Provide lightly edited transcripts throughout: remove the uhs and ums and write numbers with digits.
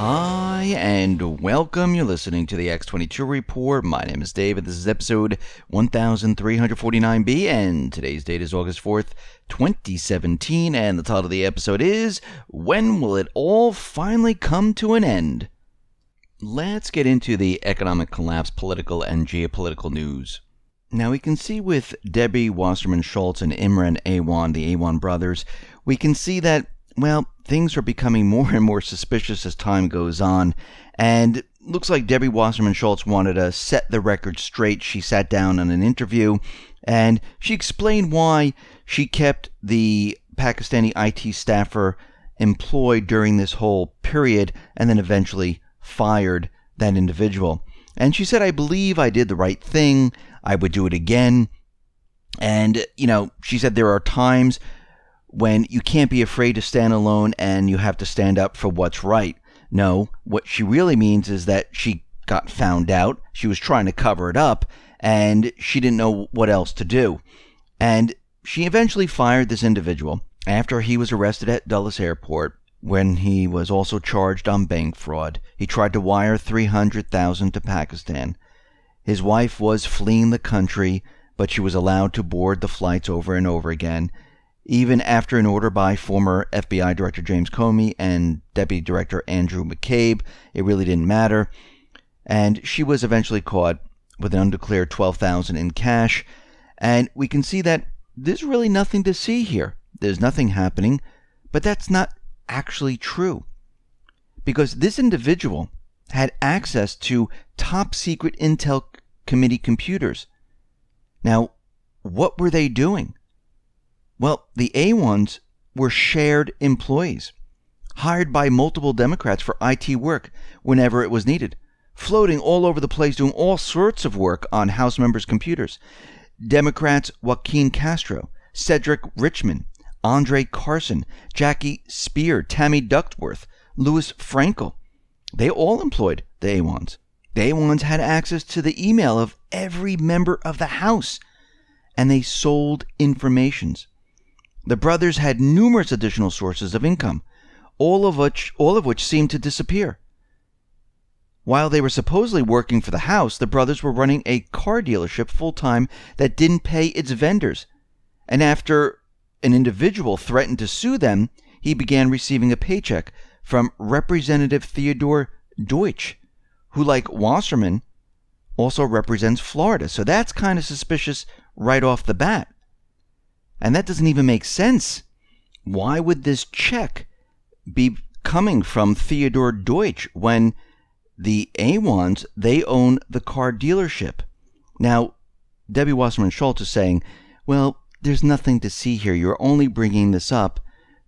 Hi, and welcome. You're listening to the X22 Report. My name is David. This is episode 1349B, and today's date is August 4th, 2017, and the title of the episode is, When Will It All Finally Come to an End? Let's get into the economic collapse, political, and geopolitical news. Now, we can see with Debbie Wasserman Shultz and Imran Awan, the Awan brothers, we can see that, well, things are becoming more and more suspicious as time goes on, and looks like Debbie Wasserman Shultz wanted to set the record straight. She sat down on an interview, and she explained why she kept the Pakistani IT staffer employed during this whole period, and then eventually fired that individual. And she said, I believe I did the right thing. I would do it again. And, she said there are times when you can't be afraid to stand alone and you have to stand up for what's right. No, what she really means is that she got found out. She was trying to cover it up and she didn't know what else to do. And she eventually fired this individual after he was arrested at Dulles Airport when he was also charged on bank fraud. He tried to wire $300,000 to Pakistan. His wife was fleeing the country, but she was allowed to board the flights over and over again, even after an order by former FBI Director James Comey and Deputy Director Andrew McCabe. It really didn't matter. And she was eventually caught with an undeclared $12,000 in cash. And we can see that there's really nothing to see here. There's nothing happening, but that's not actually true. Because this individual had access to top secret Intel Committee computers. Now, what were they doing? Well, the A1s were shared employees, hired by multiple Democrats for IT work whenever it was needed, floating all over the place doing all sorts of work on House members' computers. Democrats Joaquin Castro, Cedric Richmond, Andre Carson, Jackie Spear, Tammy Duckworth, Louis Frankel, they all employed the A1s. The A1s had access to the email of every member of the House, and they sold informations. The brothers had numerous additional sources of income, all of which seemed to disappear. While they were supposedly working for the House, the brothers were running a car dealership full-time that didn't pay its vendors. And after an individual threatened to sue them, he began receiving a paycheck from Representative Theodore Deutsch, who, like Wasserman, also represents Florida. So that's kind of suspicious right off the bat. And that doesn't even make sense. Why would this check be coming from Theodore Deutsch when the A1s, they own the car dealership? Now, Debbie Wasserman Shultz is saying, well, there's nothing to see here. You're only bringing this up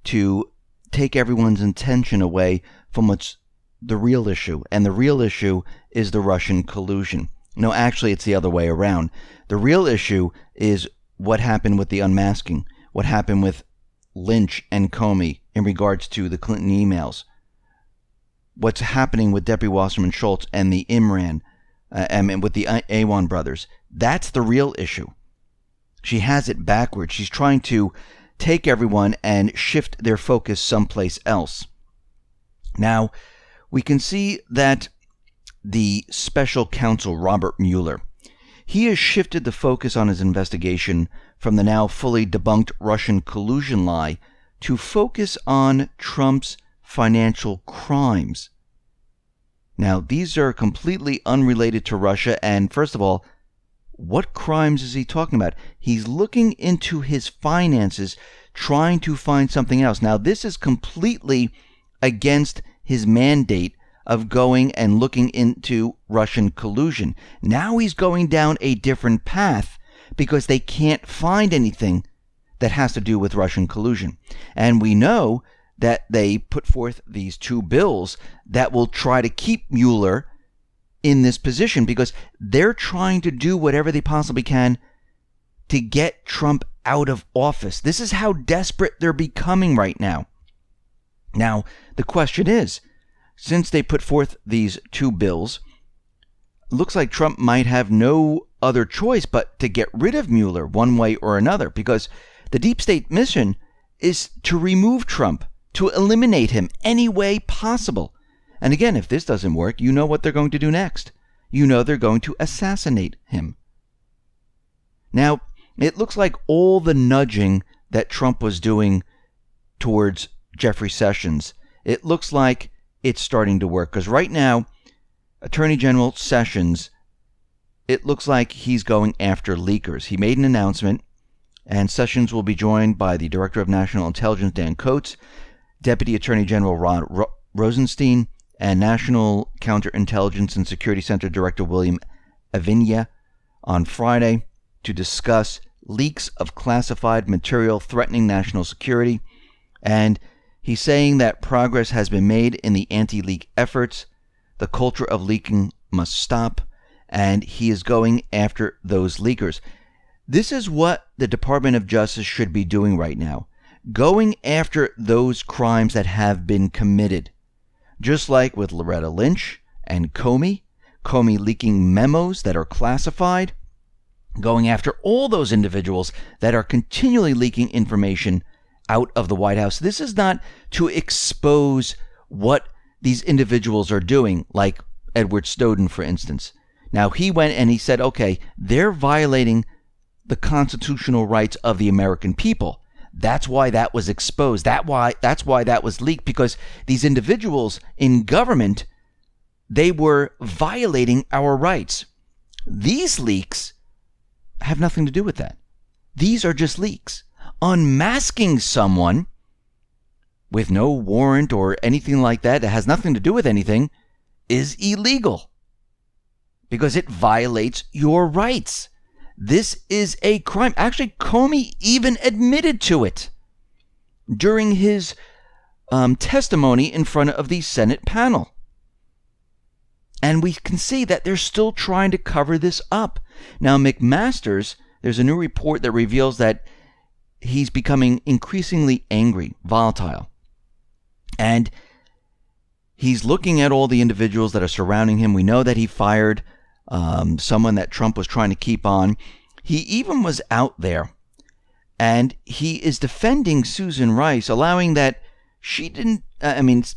to take everyone's attention away from what's the real issue. And the real issue is the Russian collusion. No, actually, it's the other way around. The real issue is what happened with the unmasking, what happened with Lynch and Comey in regards to the Clinton emails, what's happening with Debbie Wasserman Shultz and the Imran, and with the Awan brothers. That's the real issue. She has it backwards. She's trying to take everyone and shift their focus someplace else. Now, we can see that the special counsel, Robert Mueller, he has shifted the focus on his investigation from the now fully debunked Russian collusion lie to focus on Trump's financial crimes. Now, these are completely unrelated to Russia, and first of all, what crimes is he talking about? He's looking into his finances, trying to find something else. Now, this is completely against his mandate of going and looking into Russian collusion. Now he's going down a different path because they can't find anything that has to do with Russian collusion. And we know that they put forth these two bills that will try to keep Mueller in this position because they're trying to do whatever they possibly can to get Trump out of office. This is how desperate they're becoming right now. Now, the question is, since they put forth these two bills, looks like Trump might have no other choice but to get rid of Mueller one way or another, because the deep state mission is to remove Trump, to eliminate him any way possible. And again, if this doesn't work, you know what they're going to do next. You know they're going to assassinate him. Now, it looks like all the nudging that Trump was doing towards Jeffrey Sessions, it looks like it's starting to work. Because right now, Attorney General Sessions, it looks like he's going after leakers. He made an announcement, and Sessions will be joined by the Director of National Intelligence, Dan Coates, Deputy Attorney General Rod Rosenstein, and National Counterintelligence and Security Center Director William Avinia on Friday to discuss leaks of classified material threatening national security. And he's saying that progress has been made in the anti-leak efforts. The culture of leaking must stop, and he is going after those leakers. This is what the Department of Justice should be doing right now, going after those crimes that have been committed. Just like with Loretta Lynch and Comey leaking memos that are classified, going after all those individuals that are continually leaking information out of the White House. This is not to expose what these individuals are doing, like Edward Snowden, for instance. Now, he went and he said, okay, they're violating the constitutional rights of the American people. That's why that was exposed. That's why that was leaked, because these individuals in government, they were violating our rights. These leaks have nothing to do with that. These are just leaks. Unmasking someone with no warrant or anything like that has nothing to do with anything is illegal because it violates your rights. This is a crime. Actually, Comey even admitted to it during his testimony in front of the Senate panel. And we can see that they're still trying to cover this up. Now, McMasters, there's a new report that reveals that he's becoming increasingly angry, volatile. And he's looking at all the individuals that are surrounding him. We know that he fired someone that Trump was trying to keep on. He even was out there, and he is defending Susan Rice, allowing that she didn't,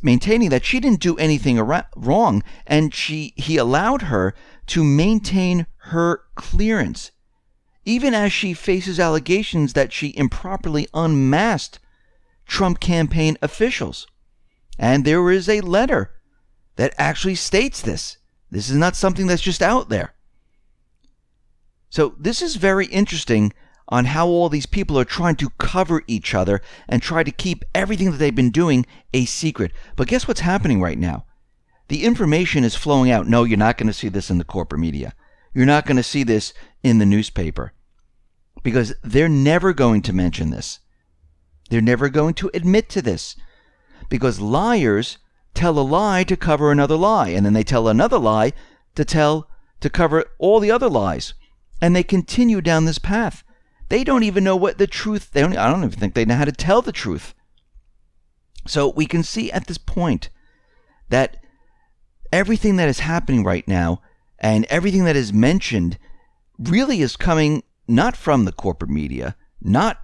maintaining that she didn't do anything wrong, and he allowed her to maintain her clearance, even as she faces allegations that she improperly unmasked Trump campaign officials. And there is a letter that actually states this. This is not something that's just out there. So this is very interesting on how all these people are trying to cover each other and try to keep everything that they've been doing a secret. But guess what's happening right now? The information is flowing out. No, you're not going to see this in the corporate media. You're not going to see this in the newspaper, because they're never going to mention this. They're never going to admit to this, because liars tell a lie to cover another lie, and then they tell another lie to cover all the other lies, and they continue down this path. They don't even know what the truth. I don't even think they know how to tell the truth. So we can see at this point that everything that is happening right now and everything that is mentioned really is coming not from the corporate media, not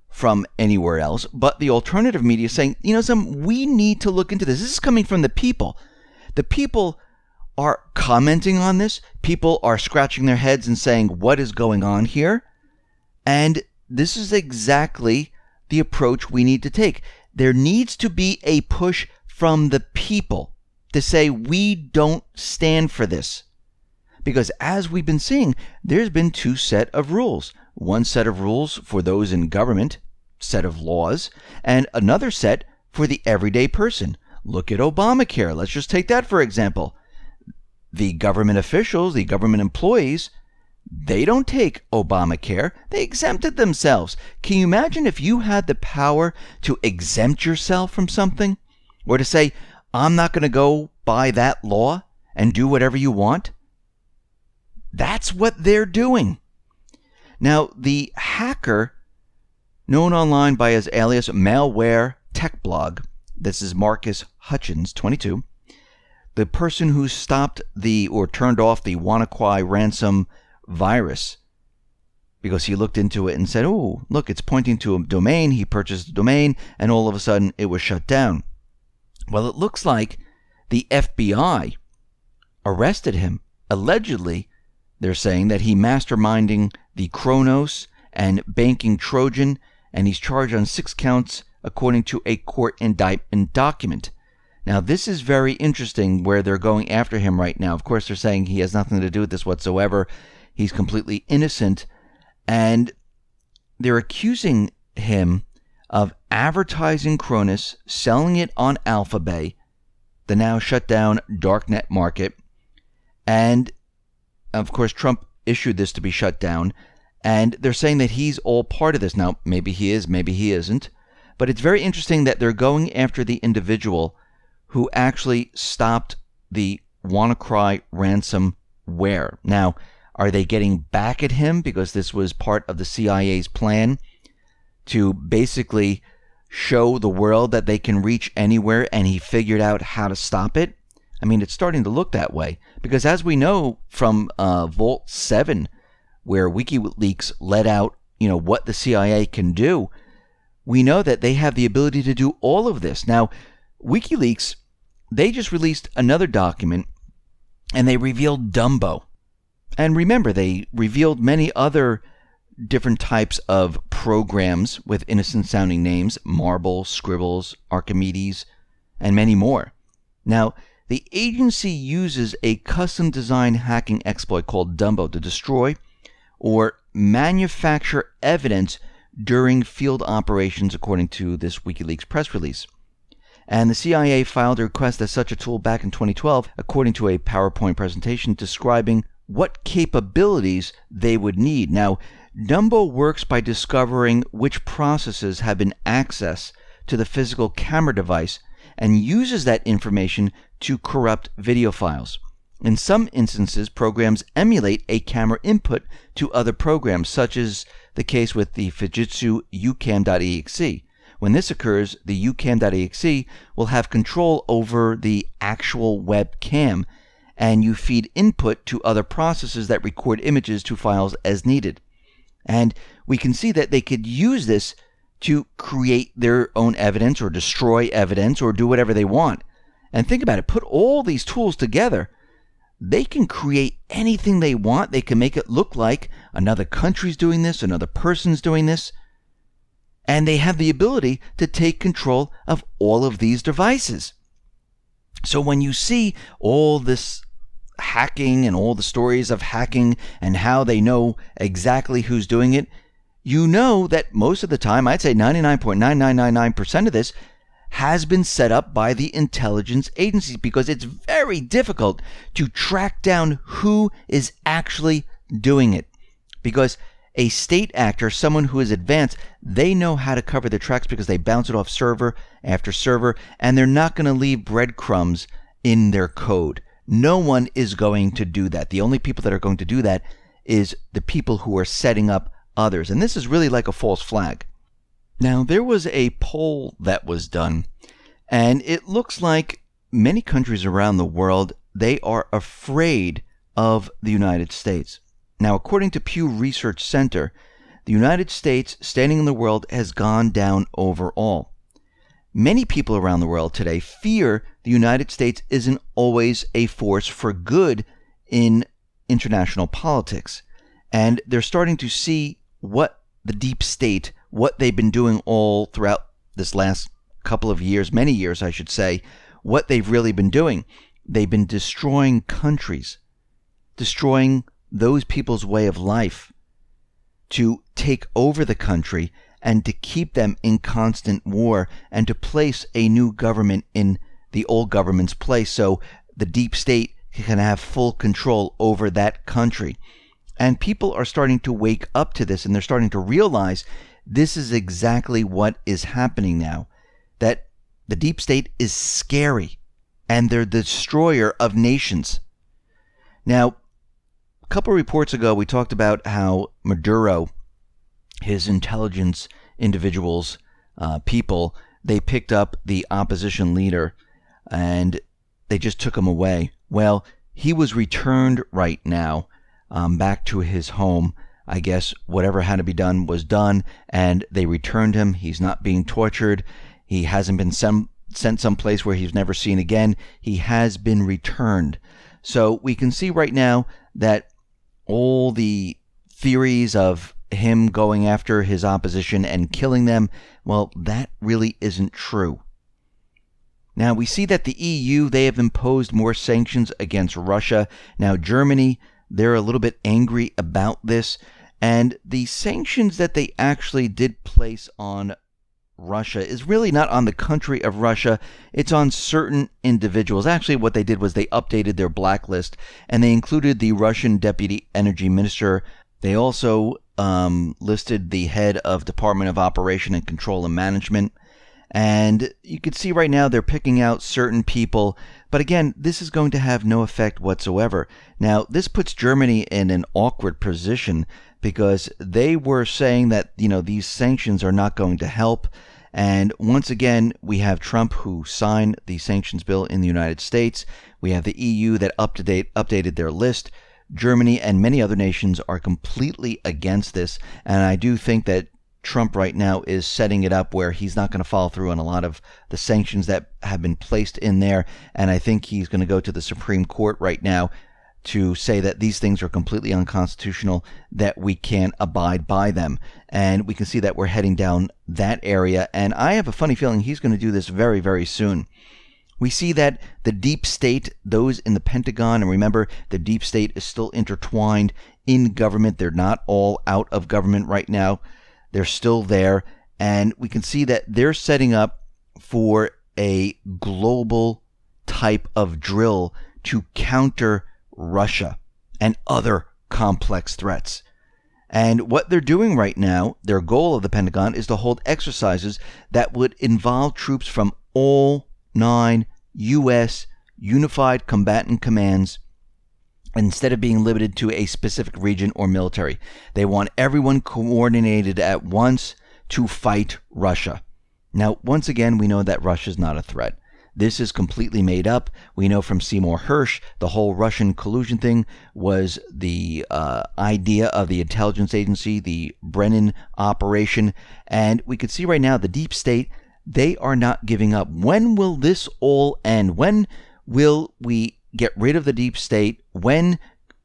from anywhere else, but the alternative media saying, we need to look into this. This is coming from the people. The people are commenting on this. People are scratching their heads and saying, what is going on here? And this is exactly the approach we need to take. There needs to be a push from the people to say, we don't stand for this. Because as we've been seeing, there's been two sets of rules. One set of rules for those in government, set of laws, and another set for the everyday person. Look at Obamacare. Let's just take that for example. The government officials, the government employees, they don't take Obamacare. They exempted themselves. Can you imagine if you had the power to exempt yourself from something? Or to say, I'm not going to go by that law and do whatever you want? That's what they're doing. Now, the hacker, known online by his alias Malware Tech Blog, this is Marcus Hutchins, 22, the person who stopped or turned off the Wannacry ransom virus, because he looked into it and said, oh, look, it's pointing to a domain. He purchased a domain, and all of a sudden it was shut down. Well, it looks like the FBI arrested him. Allegedly, they're saying that he masterminding the Kronos and banking Trojan, and he's charged on 6 counts according to a court indictment document. Now, this is very interesting where they're going after him right now. Of course, they're saying he has nothing to do with this whatsoever. He's completely innocent. And they're accusing him of advertising Kronos, selling it on Alphabay, the now shut down darknet market. And, of course, Trump issued this to be shut down. And they're saying that he's all part of this. Now, maybe he is, maybe he isn't. But it's very interesting that they're going after the individual who actually stopped the Wannacry ransomware. Now, are they getting back at him because this was part of the CIA's plan to basically show the world that they can reach anywhere, and he figured out how to stop it? I mean, it's starting to look that way because, as we know from Vault 7, where WikiLeaks let out, what the CIA can do, we know that they have the ability to do all of this. Now, WikiLeaks, they just released another document, and they revealed Dumbo. And remember, they revealed many other different types of programs with innocent-sounding names: Marble, Scribbles, Archimedes, and many more. Now, the agency uses a custom-designed hacking exploit called Dumbo to destroy or manufacture evidence during field operations, according to this WikiLeaks press release. And the CIA filed a request as such a tool back in 2012, according to a PowerPoint presentation describing what capabilities they would need. Now, Dumbo works by discovering which processes have been accessed to the physical camera device and uses that information to corrupt video files. In some instances, programs emulate a camera input to other programs, such as the case with the Fujitsu ucam.exe. When this occurs, the ucam.exe will have control over the actual webcam, and you feed input to other processes that record images to files as needed. And we can see that they could use this to create their own evidence or destroy evidence or do whatever they want. And think about it, put all these tools together. They can create anything they want. They can make it look like another country's doing this, another person's doing this. And they have the ability to take control of all of these devices. So when you see all this hacking and all the stories of hacking and how they know exactly who's doing it, you know that most of the time, I'd say 99.9999% of this has been set up by the intelligence agencies, because it's very difficult to track down who is actually doing it. Because a state actor, someone who is advanced, they know how to cover their tracks because they bounce it off server after server, and they're not going to leave breadcrumbs in their code. No one is going to do that. The only people that are going to do that is the people who are setting up others. And this is really like a false flag. Now, there was a poll that was done, and it looks like many countries around the world, they are afraid of the United States. Now, according to Pew Research Center, the United States' standing in the world has gone down overall. Many people around the world today fear the United States isn't always a force for good in international politics. And they're starting to see what the deep state, what they've been doing all throughout this last couple of years, many years, I should say, what they've really been doing. They've been destroying countries, destroying those people's way of life, to take over the country and to keep them in constant war and to place a new government in the old government's place so the deep state can have full control over that country. And people are starting to wake up to this, and they're starting to realize this is exactly what is happening now, that the deep state is scary and they're the destroyer of nations. Now, a couple of reports ago, we talked about how Maduro, his intelligence individuals, people, they picked up the opposition leader and they just took him away. Well, he was returned right now back to his home. I guess whatever had to be done was done, and they returned him. He's not being tortured. He hasn't been sent someplace where he's never seen again. He has been returned. So we can see right now that all the theories of him going after his opposition and killing them, well, that really isn't true. Now, we see that the EU, they have imposed more sanctions against Russia. Now, Germany, they're a little bit angry about this. And the sanctions that they actually did place on Russia is really not on the country of Russia. It's on certain individuals. Actually, what they did was they updated their blacklist, and they included the Russian Deputy Energy Minister. They also listed the head of Department of Operation and Control and Management. And you can see right now they're picking out certain people. But again, this is going to have no effect whatsoever. Now, this puts Germany in an awkward position because they were saying that, these sanctions are not going to help. And once again, we have Trump who signed the sanctions bill in the United States. We have the EU that updated their list. Germany and many other nations are completely against this. And I do think that Trump right now is setting it up where he's not going to follow through on a lot of the sanctions that have been placed in there. And I think he's going to go to the Supreme Court right now to say that these things are completely unconstitutional, that we can't abide by them. And we can see that we're heading down that area. And I have a funny feeling he's going to do this very, very soon. We see that the deep state, those in the Pentagon, and remember, the deep state is still intertwined in government. They're not all out of government right now. They're still there. And we can see that they're setting up for a global type of drill to counter Russia and other complex threats. And what they're doing right now, their goal of the Pentagon, is to hold exercises that would involve troops from all 9 U.S. Unified Combatant Commands instead of being limited to a specific region or military. They want everyone coordinated at once to fight Russia. Now, once again, we know that Russia is not a threat. This is completely made up. We know from Seymour Hersh, the whole Russian collusion thing was the idea of the intelligence agency, the Brennan operation. And we can see right now the deep state, they are not giving up. When will this all end? When will we get rid of the deep state? When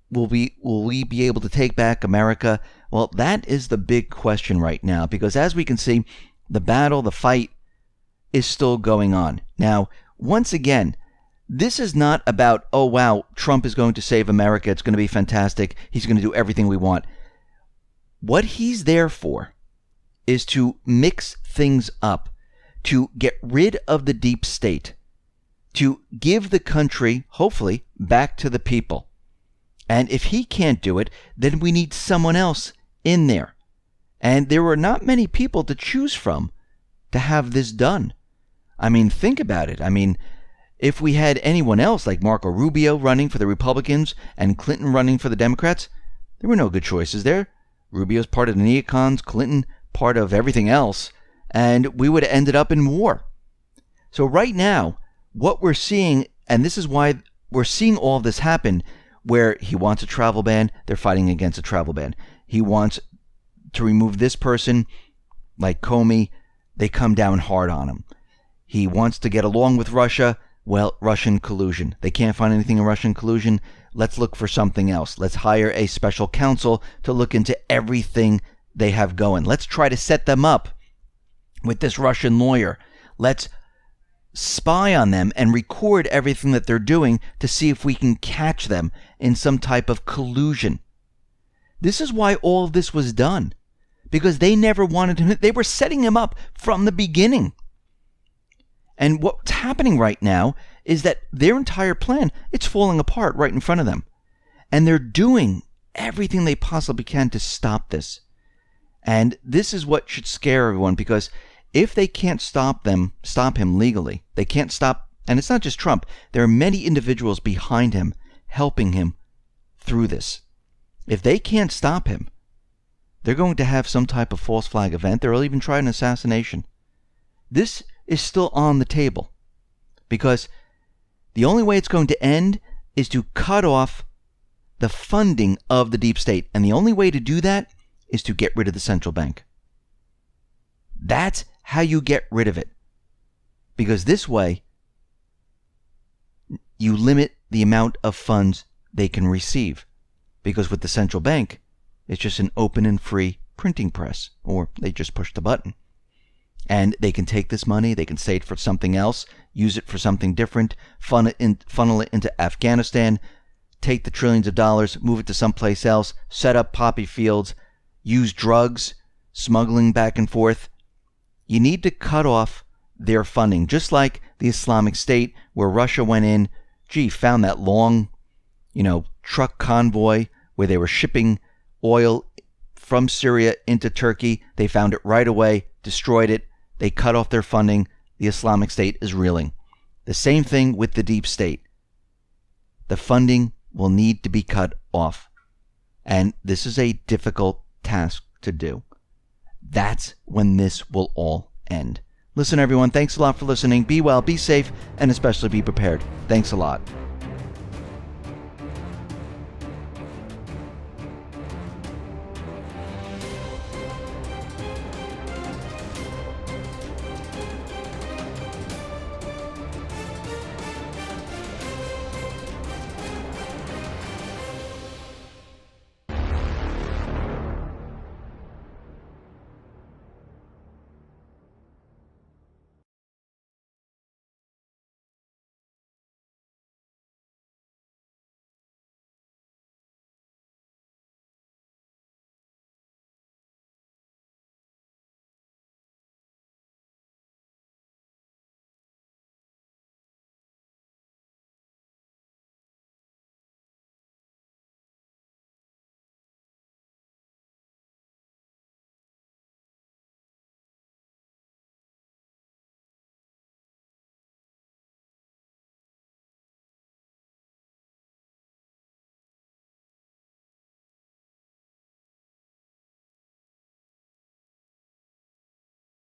will we be able to take back America? Well, that is the big question right now, because as we can see, the battle, the fight is still going on. Now, once again, this is not about, oh, wow, Trump is going to save America. It's going to be fantastic. He's going to do everything we want. What he's there for is to mix things up, to get rid of the deep state, to give the country, hopefully, back to the people. And if he can't do it, then we need someone else in there. And there were not many people to choose from to have this done. I mean, think about it. I mean, if we had anyone else like Marco Rubio running for the Republicans and Clinton running for the Democrats, there were no good choices there. Rubio's part of the neocons, Clinton part of everything else, and we would have ended up in war. So right now, what we're seeing, and this is why we're seeing all of this happen, where he wants a travel ban, they're fighting against a travel ban. He wants to remove this person, like Comey, they come down hard on him. He wants to get along with Russia. Well, Russian collusion. They can't find anything in Russian collusion. Let's look for something else. Let's hire a special counsel to look into everything they have going. Let's try to set them up with this Russian lawyer. Let's spy on them and record everything that they're doing to see if we can catch them in some type of collusion. This is why all of this was done. Because they never wanted him. They were setting him up from the beginning. And what's happening right now is that their entire plan, it's falling apart right in front of them. And they're doing everything they possibly can to stop this. And this is what should scare everyone, because if they can't stop him legally, they can't stop, and it's not just Trump, there are many individuals behind him helping him through this. If they can't stop him, they're going to have some type of false flag event. They'll even try an assassination. This is still on the table, because the only way it's going to end is to cut off the funding of the deep state. And the only way to do that is to get rid of the central bank. That's how you get rid of it. Because this way, you limit the amount of funds they can receive. Because with the central bank, it's just an open and free printing press, or they just push the button. And they can take this money, they can save it for something else, use it for something different, funnel it into Afghanistan, take the trillions of dollars, move it to someplace else, set up poppy fields, use drugs, smuggling back and forth. You need to cut off their funding, just like the Islamic State, where Russia went in, found that long, truck convoy where they were shipping oil from Syria into Turkey. They found it right away, destroyed it. They cut off their funding. The Islamic State is reeling. The same thing with the deep state. The funding will need to be cut off. And this is a difficult task to do. That's when this will all end. Listen, everyone, thanks a lot for listening. Be well, be safe, and especially be prepared. Thanks a lot.